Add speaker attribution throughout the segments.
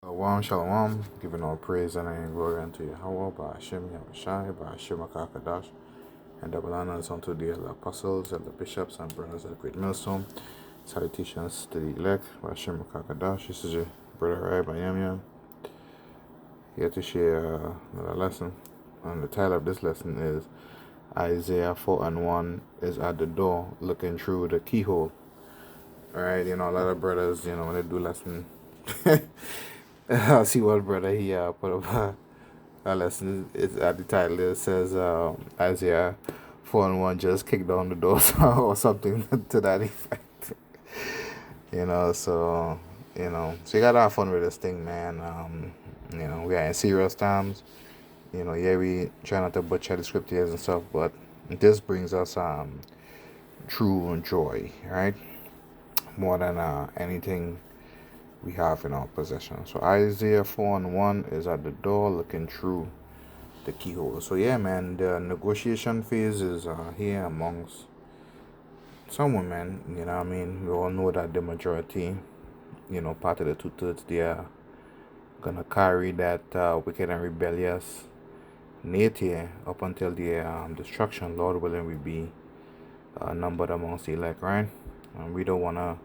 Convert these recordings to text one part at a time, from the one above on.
Speaker 1: Shalom, giving all praise and glory unto Yahweh, by Hashem Yahushai, by Hashem Akakadash, and double honors unto the apostles and the bishops and brothers of the great millstone. Salutations to the elect, by Hashem Akakadash. This is your brother Rai by Yam, here to share another lesson. And the title of this lesson is Isaiah 4:1 is at the door looking through the keyhole. Alright, a lot of brothers, when they do lesson, I see one brother he put up a lesson. It's at the title. It says Isaiah 4:1 just kicked down the door or something to that effect. So you gotta have fun with this thing, man. We are in serious times. We try not to butcher the scriptures and stuff, but this brings us true joy, right? More than anything we have in our possession. So Isaiah 4:1 is at the door looking through the keyhole. So yeah, man, the negotiation phase is here amongst some women. We all know that the majority, part of the 2/3, they are gonna carry that wicked and rebellious nature up until their destruction. Lord willing, we be numbered amongst the elect, right? And we don't wanna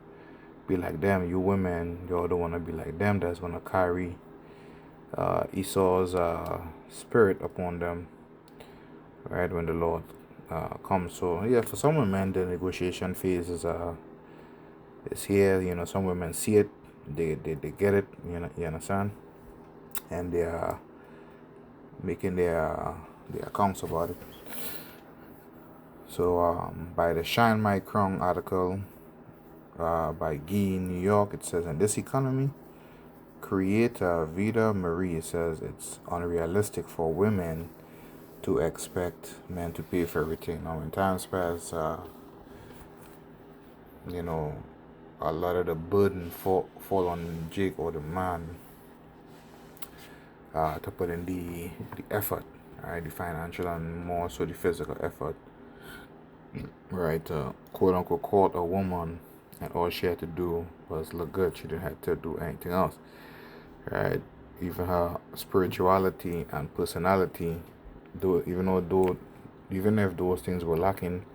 Speaker 1: be like them. You women, you all don't want to be like them. That's going to carry Esau's spirit upon them, right, when the Lord comes. So yeah, for some women the negotiation phase is here. Some women see it, they get it, you understand, and they are making their accounts about it. So by the Shine My Crown article by Guy in New York, it says, in this economy, creator Vida Marie says it's unrealistic for women to expect men to pay for everything. Now, in times past, a lot of the burden fall on Jake or the man to put in the effort, right? The financial and more so the physical effort, right? Quote unquote, court a woman. And all she had to do was look good. She didn't have to do anything else, right? Even her spirituality and personality, even if those things were lacking,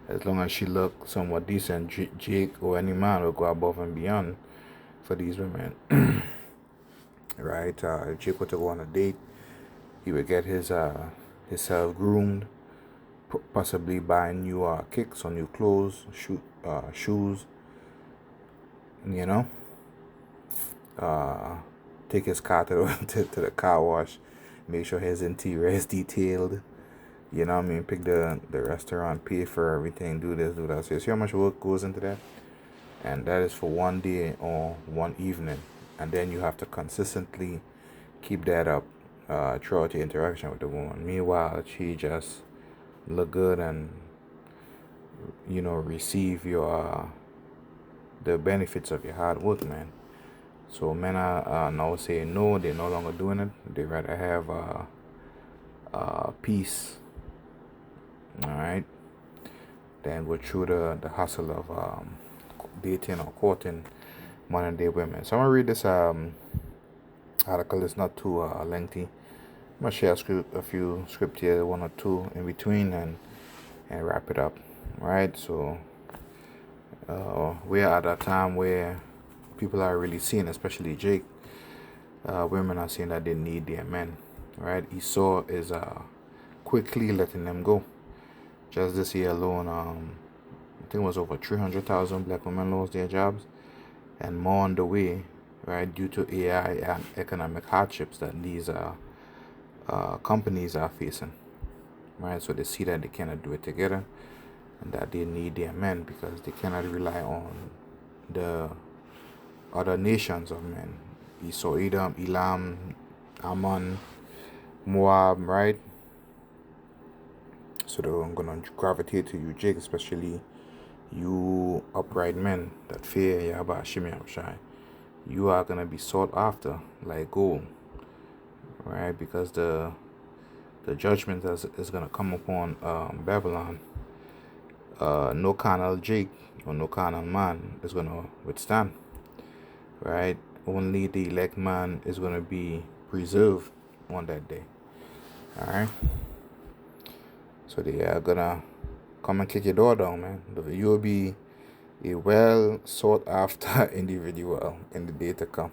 Speaker 1: as long as she looked somewhat decent, Jake or any man will go above and beyond for these women, right? If Jake were to go on a date, he would get himself groomed, possibly buy new kicks or new clothes, shoes. Take his car to the car wash, make sure his interior is detailed, pick the restaurant, pay for everything, do this, do that. So you see how much work goes into that? And that is for one day or one evening, and then you have to consistently keep that up throughout your interaction with the woman. Meanwhile, she just look good and receive your the benefits of your hard work, man. So men are now saying no, they're no longer doing it. They rather have peace, all right, than go through the hustle of dating or courting modern day women. So I'm gonna read this article. It's not too lengthy. I'm gonna share a few script here, one or two in between, and wrap it up. All right, so we are at a time where people are really seeing, especially Jake, women are saying that they need their men, right? Esau is quickly letting them go. Just this year alone, I think it was over 300,000 black women lost their jobs, and more on the way, right, due to AI and economic hardships that these companies are facing, right? So they see that they cannot do it together, and that they need their men because they cannot rely on the other nations of men. Esau, Edom, Elam, Ammon, Moab, right? So they're going to gravitate to you, Jake, especially you upright men that fear Yahweh Hashem Yahushai. You are going to be sought after like gold, right? Because the judgment is going to come upon Babylon. No carnal Jake or no carnal man is going to withstand, right? only the elect man is going to be preserved on that day. All right. So they are gonna come and kick your door down, man. You'll be a well sought after individual in the day to come.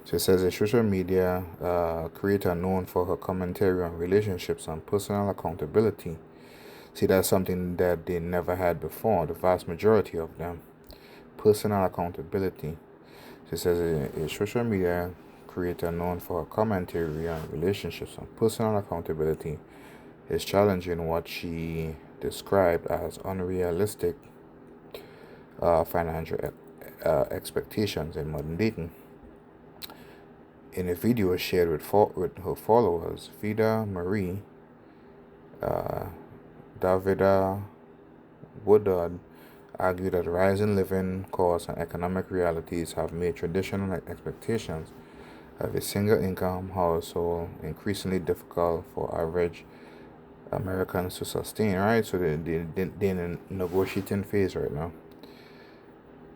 Speaker 1: So it says a social media creator known for her commentary on relationships and personal accountability. See, that's something that they never had before, the vast majority of them. Personal accountability. So it says a social media creator known for her commentary on relationships and personal accountability is challenging what she described as unrealistic financial expectations in modern dating. In a video shared with her followers, Vida Marie Davida Woodard argued that rising living costs and economic realities have made traditional expectations of a single income household increasingly difficult for average Americans to sustain. Right, so they're in a negotiating phase right now.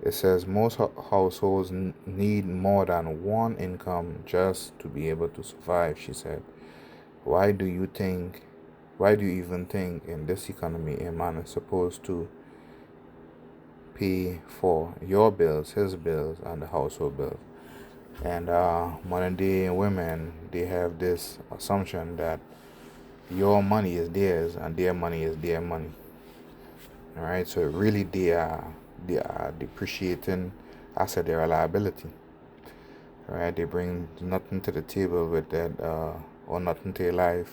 Speaker 1: It says most households need more than one income just to be able to survive, she said. Why do you even think in this economy a man is supposed to pay for your bills, his bills, and the household bills? And modern day women, they have this assumption that your money is theirs and their money is their money. All right, so really they are depreciating asset, their liability. All right, they bring nothing to the table with that, or nothing to your life,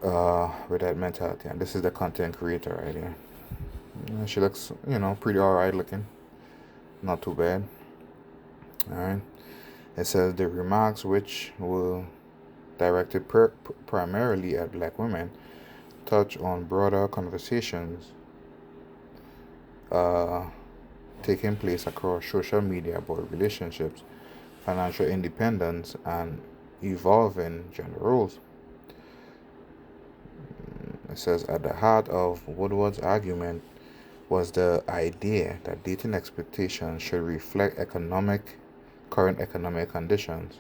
Speaker 1: with that mentality. And this is the content creator right here. She looks, pretty alright looking, not too bad. All right, it says the remarks, which were directed primarily at black women, touch on broader conversations taking place across social media about relationships, financial independence, and evolving gender roles. It says at the heart of Woodward's argument was the idea that dating expectations should reflect current economic conditions.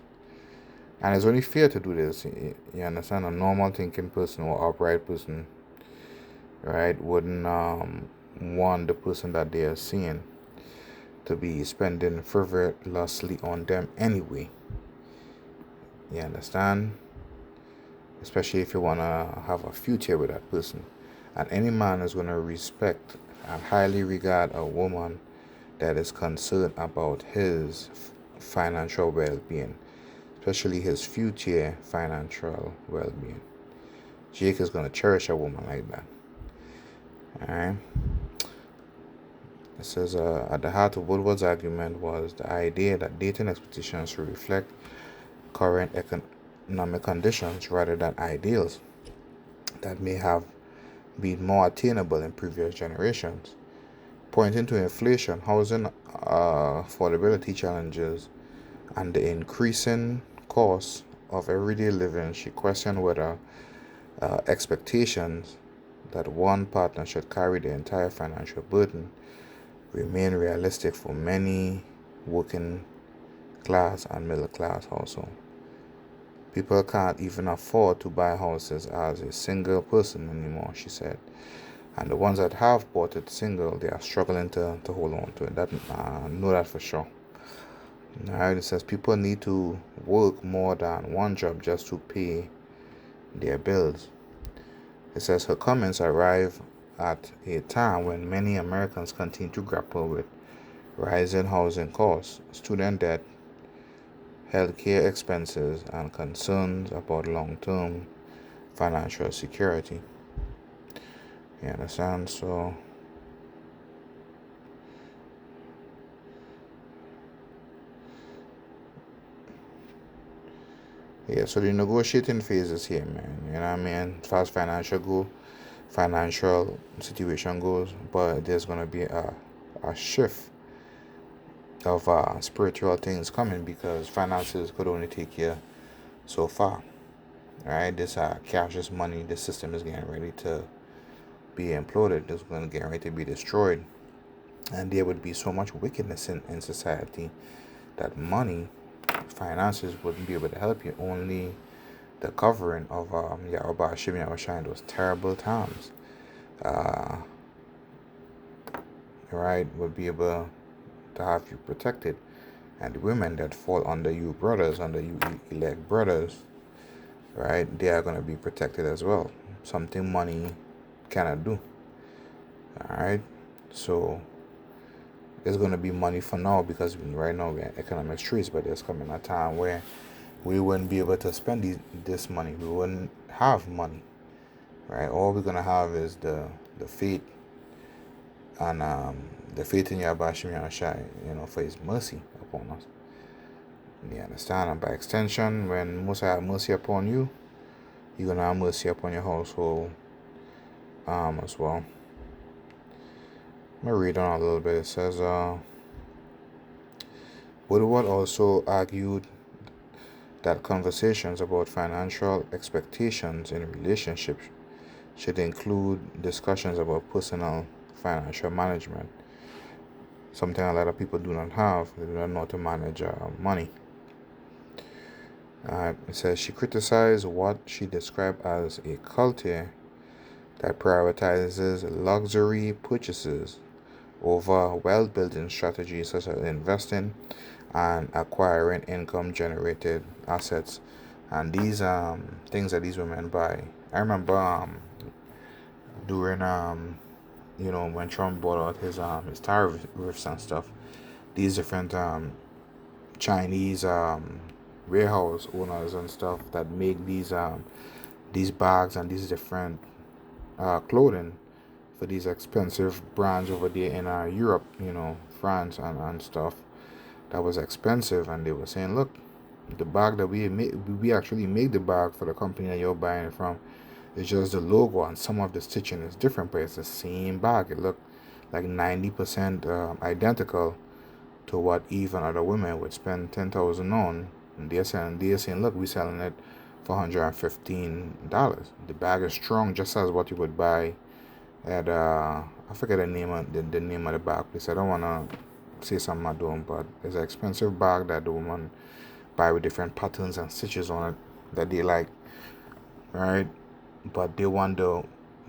Speaker 1: And it's only fair to do this. You understand? A normal thinking person or upright person, right, wouldn't want the person that they are seeing to be spending frivolously on them anyway. You understand? Especially if you want to have a future with that person. And any man is going to respect and highly regard a woman that is concerned about his financial well-being, especially his future financial well-being. Jake is going to cherish a woman like that. Alright. It says at the heart of Woodward's argument was the idea that dating expectations should reflect current economic conditions rather than ideals that may have been more attainable in previous generations. Pointing to inflation, housing affordability challenges, and the increasing costs of everyday living, she questioned whether expectations that one partner should carry the entire financial burden remain realistic for many working class and middle class households. People can't even afford to buy houses as a single person anymore, she said. And the ones that have bought it single, they are struggling to hold on to it. That I know that for sure. Now it says people need to work more than one job just to pay their bills. It says her comments arrive at a time when many Americans continue to grapple with rising housing costs, student debt, healthcare expenses, and concerns about long-term financial security. You understand? So yeah, so the negotiating phase is here, man. You know what I mean? As far as financial situation goes, but there's gonna be a shift of spiritual things coming, because finances could only take you so far. Right? This cash, this money, this system is getting ready to be imploded. It's going to get ready to be destroyed. And there would be so much wickedness in society that money, finances wouldn't be able to help you. Only the covering of Yahweh Hashem Yahushua in those terrible times, uh, right, would be able to have you protected. And the women that fall under you brothers, under you elect brothers, right, they are going to be protected as well. Something money cannot do. All right, so there's going to be money for now because right now we're in economic streets, but there's coming a time where we wouldn't be able to spend this money. We wouldn't have money, right? All we're going to have is the faith and the faith in Yahweh Shem Yahushai, for his mercy upon us. You understand? And by extension, when Musa have mercy upon you, you're going to have mercy upon your household as well. I'm going to read on a little bit. It says, Woodward also argued that conversations about financial expectations in relationships should include discussions about personal financial management, something a lot of people do not have. They do not know how to manage money. It says she criticized what she described as a culture that prioritizes luxury purchases over wealth-building strategies such as investing and acquiring income-generated assets. And these things that these women buy. I remember during when Trump bought out his tariffs and stuff, these different Chinese warehouse owners and stuff that make these bags and these different clothing for these expensive brands over there in Europe, France and stuff, that was expensive. And they were saying, look, the bag that we actually make the bag for the company that you're buying it from. It's just the logo and some of the stitching is different, but it's the same bag. It looked like 90% identical to what even other women would spend 10,000 on. And they're saying, look, we're selling it for $115. The bag is strong, just as what you would buy at I forget the name of the name of the bag place. I don't wanna say something I don't, but it's an expensive bag that the woman buy with different patterns and stitches on it that they like, right? But they want the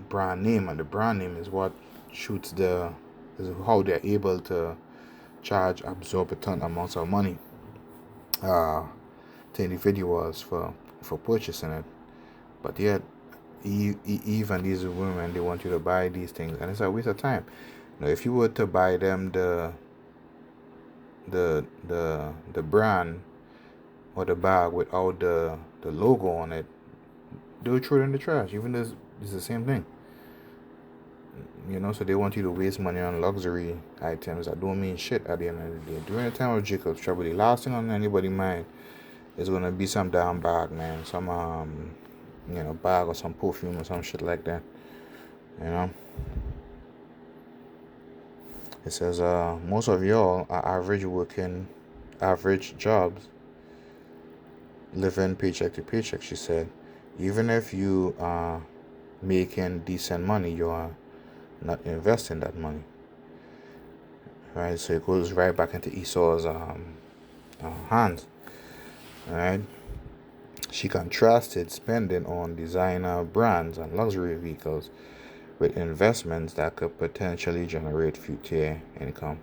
Speaker 1: brand name, and the brand name is what is how they're able to charge exorbitant amounts of money to individuals for purchasing it. But yet, even these women, they want you to buy these things, and it's a waste of time. Now, if you were to buy them the brand or the bag without the logo on it, they would throw it in the trash. Even this is the same thing. So they want you to waste money on luxury items that don't mean shit at the end of the day. During the time of Jacob's trouble, the last thing on anybody's mind is gonna be some damn bag, man. Some bag or some perfume or some shit like that. It says most of y'all are working average jobs, living paycheck to paycheck, she said. Even if you are making decent money, you are not investing that money. Right? So it goes right back into Esau's hands. Right? She contrasted spending on designer brands and luxury vehicles with investments that could potentially generate future income,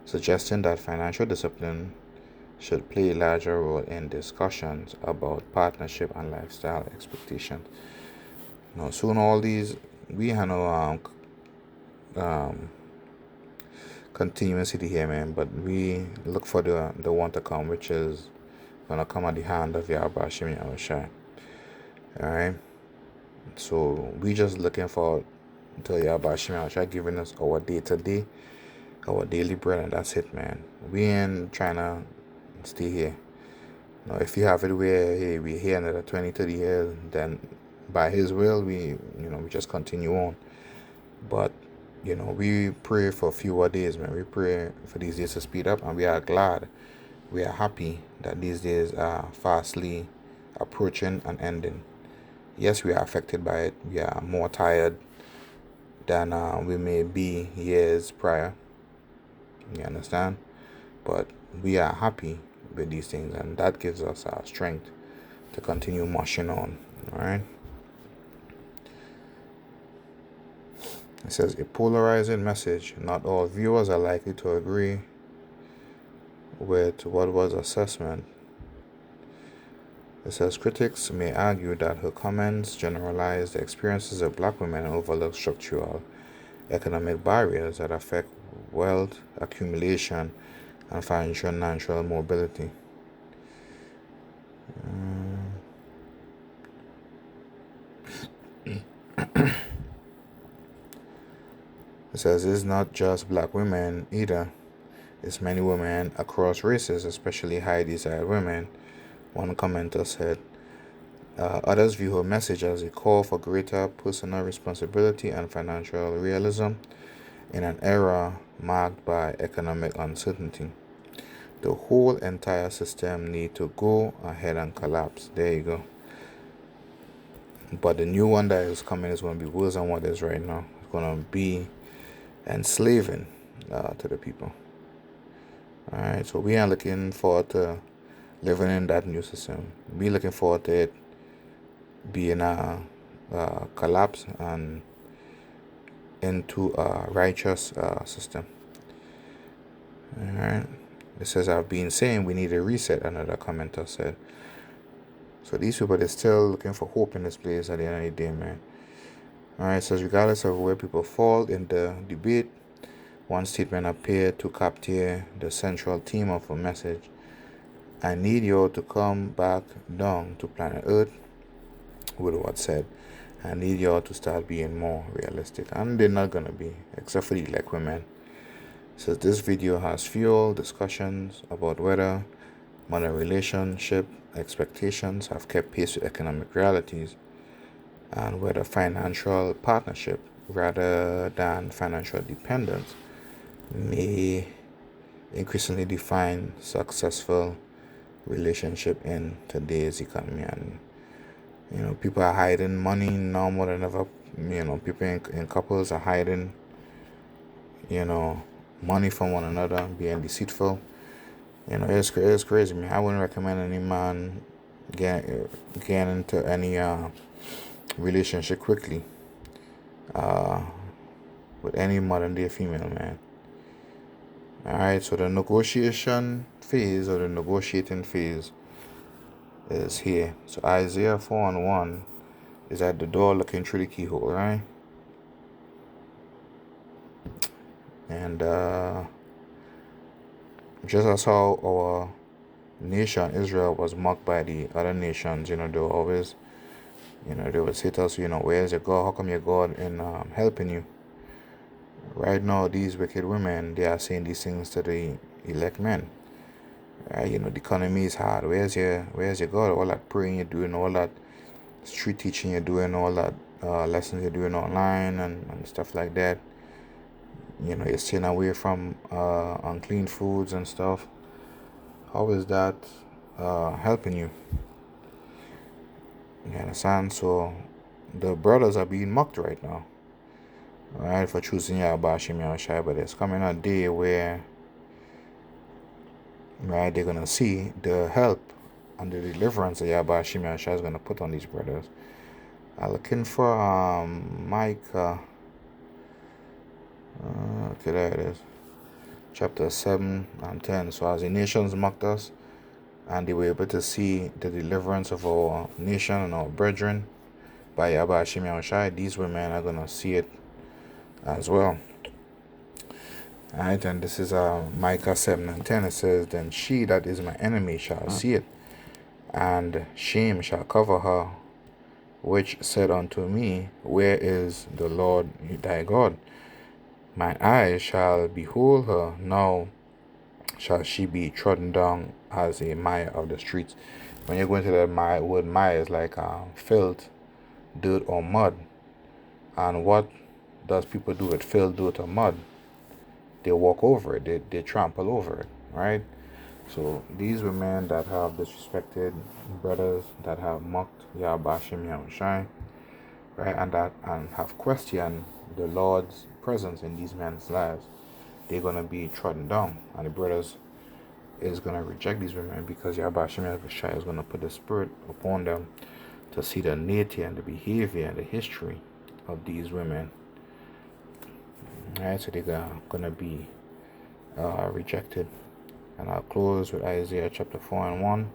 Speaker 1: suggesting that financial discipline should play a larger role in discussions about partnership and lifestyle expectations. Now, soon all these, we have no continuity here, man, but we look for the one to come, which is gonna come at the hand of Yahweh Hashem Yahushua. Alright? So we just looking for to Yahweh Hashem Yahushua giving us our day-to-day, our daily bread, and that's it, man. We ain't trying to stay here. Now, if you have it where, hey, we're here another 20, 30 years, then by his will, we just continue on. But, we pray for fewer days, man. We pray for these days to speed up, and we are glad, we are happy that these days are fastly approaching and ending. Yes, we are affected by it. We are more tired than we may be years prior. You understand? But we are happy with these things, and that gives us our strength to continue marching on. Alright? It says a polarizing message. Not all viewers are likely to agree with what was assessment. It says critics may argue that her comments generalize the experiences of black women and overlook structural economic barriers that affect wealth accumulation and financial mobility. It says it's not just black women either. It's many women across races, especially high desired women. One commenter said, others view her message as a call for greater personal responsibility and financial realism in an era marked by economic uncertainty. The whole entire system need to go ahead and collapse. There you go. But the new one that is coming is going to be worse than what is right now. It's going to be enslaving to the people. Alright, so we are looking forward to living in that new system. We looking forward to it being a collapse and into a righteous system. Alright, it says I've been saying we need a reset, another commenter said. So these people are still looking for hope in this place at the end of the day, man. Alright, it says regardless of where people fall in the debate, one statement appeared to capture the central theme of a message. I need you all to come back down to planet Earth, with what said. I need you all to start being more realistic. And they're not going to be, except for the elect women. It says this video has fueled discussions about whether modern relationship expectations have kept pace with economic realities, and whether financial partnership rather than financial dependence may increasingly define successful relationship in today's economy. And people are hiding money now more than ever. People in couples are hiding money from one another, being deceitful. It's crazy, man. I wouldn't recommend any man getting into any relationship quickly with any modern day female, man. Alright, so the negotiation phase, or the negotiating phase, is here. So Isaiah 4:1 is at the door looking through the keyhole, right? And just as how our nation, Israel, was mocked by the other nations, they were always, they would say to us, where's your God? How come your God in helping you? Right now, these wicked women, they are saying these things to the elect men. Right? The economy is hard. Where's your God? All that praying you're doing, all that street teaching you're doing, all that lessons you're doing online and stuff like that. You're staying away from unclean foods and stuff. How is that helping you? You understand? So the brothers are being mocked right now, right, for choosing Yahbashim Yahushai. But there's coming a day where, right, they're gonna see the help and the deliverance that Yahbashim Yahushai is gonna put on these brothers. I'm looking for Micah. Okay, there it is. Chapter 7 and 10. So as the nations mocked us, and they were able to see the deliverance of our nation and our brethren by Yahbashim Yahushai, these women are gonna see it as well. Alright, and this is Micah 7 and 10. It says, then she that is my enemy shall see it, and shame shall cover her, which said unto me, where is the Lord thy God? Mine eyes shall behold her, now shall she be trodden down as a mire of the streets. When you go into the word mire, is like filth, dirt, or mud. And what does people do with filth, dirt, or mud? They walk over it, they trample over it, right? So these women that have disrespected brothers, that have mocked Yahbashim Yahushai, right, and have questioned the Lord's presence in these men's lives, they're gonna be trodden down, and the brothers is gonna reject these women because Yahweh Hashem Yahushua is gonna put the spirit upon them to see the nature and the behavior and the history of these women. Alright, so they're gonna be rejected. And I'll close with Isaiah chapter 4 and 1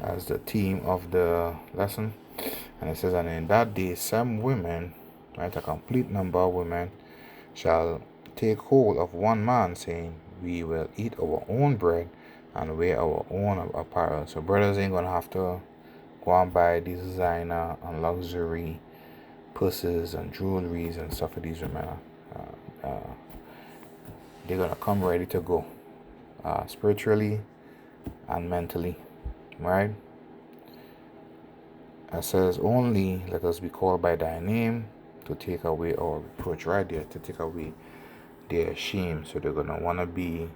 Speaker 1: as the theme of the lesson. And it says, and in that day some women, right, a complete number of women, shall take hold of one man, saying, we will eat our own bread and wear our own apparel. So brothers ain't gonna have to go and buy these designer and luxury purses and jewelries and stuff for these women. They're gonna come ready to go, spiritually and mentally, right? It says, only let us be called by thy name to take away our reproach, right there, to take away their shame. So they're gonna want to be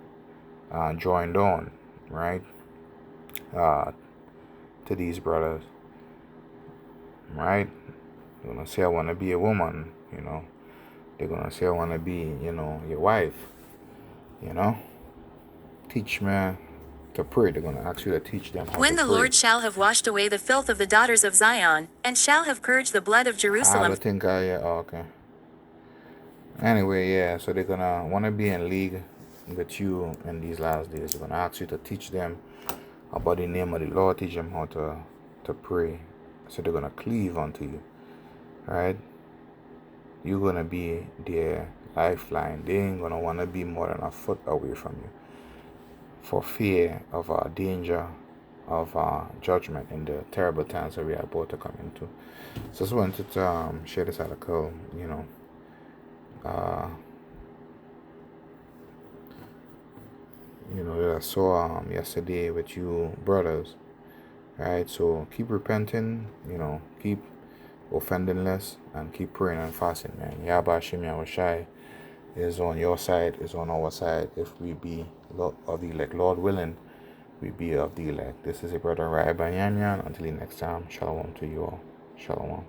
Speaker 1: joined on, right, to these brothers, right? They're gonna say, I want to be a woman, you know. They're gonna say, I want to be, you know, your wife, you know. Teach me to pray. They're gonna ask you to teach them how
Speaker 2: when
Speaker 1: to
Speaker 2: the
Speaker 1: pray.
Speaker 2: Lord shall have washed away the filth of the daughters of Zion, and shall have purged the blood of Jerusalem.
Speaker 1: I think okay. Anyway, yeah, so they're gonna want to be in league with you in these last days. They're gonna ask you to teach them about the name of the Lord, teach them how to pray. So they're gonna cleave unto you, right? You're gonna be their lifeline. They ain't gonna want to be more than a foot away from you, for fear of danger, of judgment in the terrible times that we are about to come into. So I just wanted to share this article, you know. That I saw yesterday with you brothers, right? So keep repenting, keep offending less, and keep praying and fasting, man. Yahweh Hashem Yahushai is on your side, is on our side. If we be of the elect, Lord willing, we be of the elect. This is a brother Rai Banyanyan. Until the next time, shalom to you all. Shalom.